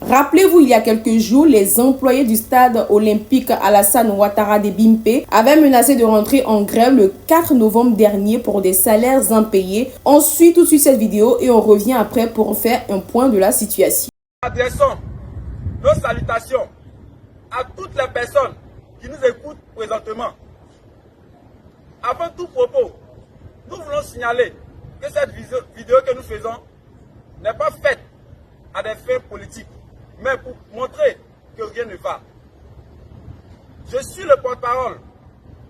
Rappelez-vous, il y a quelques jours, les employés du stade olympique Alassane Ouattara de Bimpe avaient menacé de rentrer en grève le 4 novembre dernier pour des salaires impayés. On suit tout de suite cette vidéo et on revient après pour faire un point de la situation. Adressons nos salutations à toutes les personnes qui nous écoutent présentement. Avant tout propos, nous voulons signaler que cette vidéo que nous faisons n'est pas faite à des fins politiques, mais pour montrer que rien ne va. Je suis le porte-parole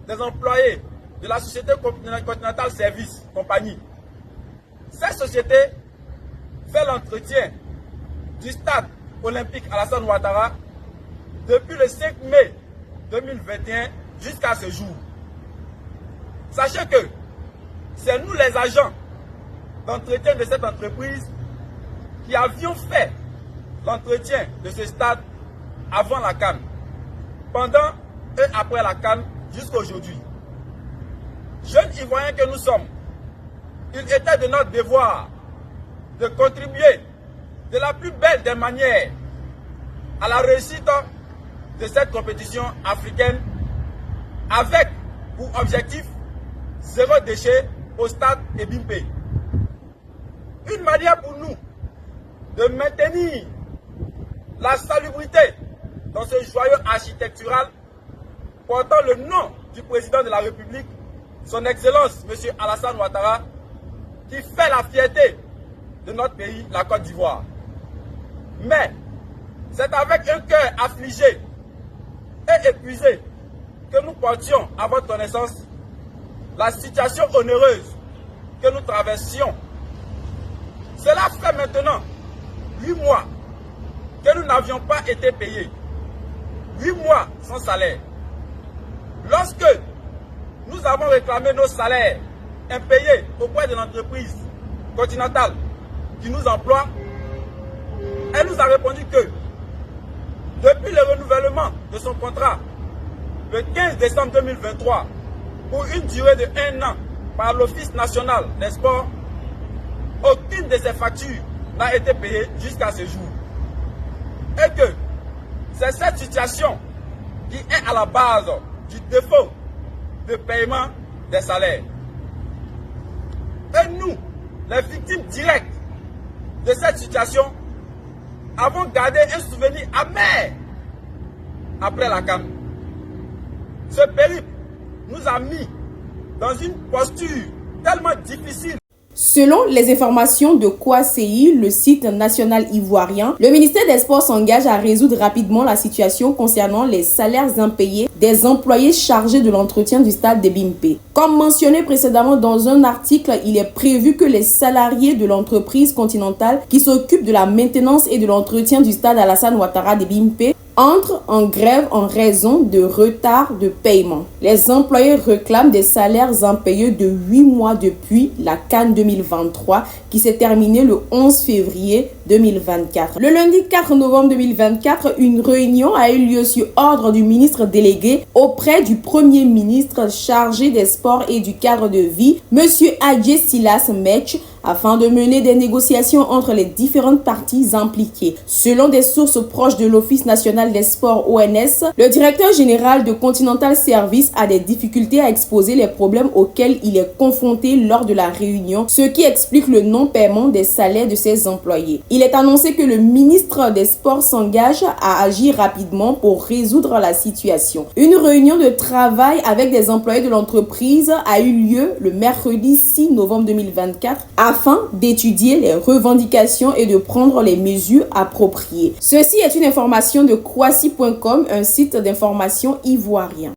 des employés de la société Continental Service Compagnie. Cette société fait l'entretien du stade olympique Alassane Ouattara depuis le 5 mai 2021 jusqu'à ce jour. Sachez que c'est nous les agents d'entretien de cette entreprise qui avions fait l'entretien de ce stade avant la CAN, pendant et après la CAN jusqu'à aujourd'hui. Jeunes Ivoiriens que nous sommes, il était de notre devoir de contribuer de la plus belle des manières à la réussite de cette compétition africaine avec pour objectif zéro déchet au stade de Bimpe. Une manière pour nous de maintenir la salubrité dans ce joyau architectural portant le nom du président de la République, son Excellence M. Alassane Ouattara, qui fait la fierté de notre pays, la Côte d'Ivoire. Mais c'est avec un cœur affligé et épuisé que nous portions à votre connaissance la situation onéreuse que nous traversions. Cela fait maintenant 8 mois que nous n'avions pas été payés. 8 mois sans salaire. Lorsque nous avons réclamé nos salaires impayés auprès de l'entreprise continentale qui nous emploie, elle nous a répondu que depuis le renouvellement de son contrat le 15 décembre 2023 pour une durée de 1 an par l'Office national des sports, aucune de ces factures n'a été payée jusqu'à ce jour. Et que c'est cette situation qui est à la base du défaut de paiement des salaires. Et nous, les victimes directes de cette situation, avons gardé un souvenir amer après la CAN. Ce périple nous a mis dans une posture tellement difficile. Selon les informations de Kouasseyi, le site national ivoirien, le ministère des Sports s'engage à résoudre rapidement la situation concernant les salaires impayés des employés chargés de l'entretien du stade de Bimpe. Comme mentionné précédemment dans un article, il est prévu que les salariés de l'entreprise continentale qui s'occupent de la maintenance et de l'entretien du stade Alassane Ouattara de Bimpe entrent en grève en raison de retard de paiement. Les employés réclament des salaires impayés de 8 mois depuis la CAN 2023 qui s'est terminée le 11 février 2024. Le lundi 4 novembre 2024, une réunion a eu lieu sur ordre du ministre délégué auprès du Premier ministre chargé des sports et du cadre de vie, M. Adjé Silas Metch, afin de mener des négociations entre les différentes parties impliquées. Selon des sources proches de l'Office national des sports ONS, le directeur général de Continental Service a des difficultés à exposer les problèmes auxquels il est confronté lors de la réunion, ce qui explique le non-paiement des salaires de ses employés. Il est annoncé que le ministre des Sports s'engage à agir rapidement pour résoudre la situation. Une réunion de travail avec des employés de l'entreprise a eu lieu le mercredi 6 novembre 2024 afin d'étudier les revendications et de prendre les mesures appropriées. Ceci est une information de Kouassi.com, un site d'information ivoirien.